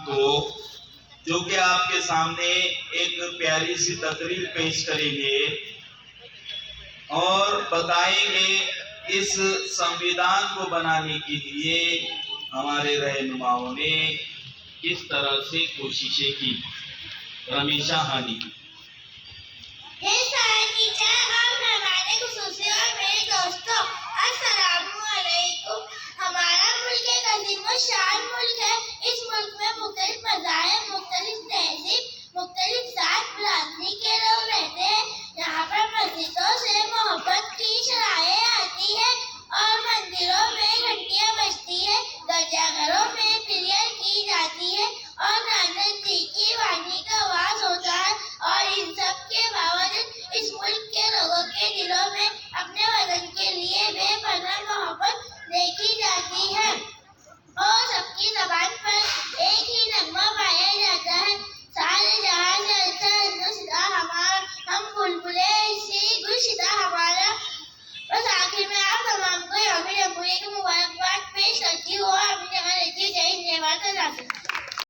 को, जो कि आपके सामने एक प्यारी सी तकरीर पेश करेंगे और बताएंगे इस संविधान को बनाने के लिए हमारे रहनुमाओं ने किस तरह से कोशिशें की। रमीशा हानी। हमारा मुल्क एक अजीम और शान मुल्क है। इस मुल्क में मुख्तलिफ मज़ाहिब, मुख्तलिफ तहजीब, मुख्तलिफ जात बिरादरी के लोग रहते हैं। यहाँ पर मस्जिदों से मोहब्बत की शराएं आती है और मंदिरों में घंटियाँ बजती है, गिरजाघरों में प्रेयर की जाती है और नानक जी की वाणी का आवाज होता है। और इन सब के बावजूद इस मुल्क के लोगों के दिलों में अपने वतन के लिए बेपनाह मोहब्बत देखी जाती है और सबकी ज़बान पर एक ही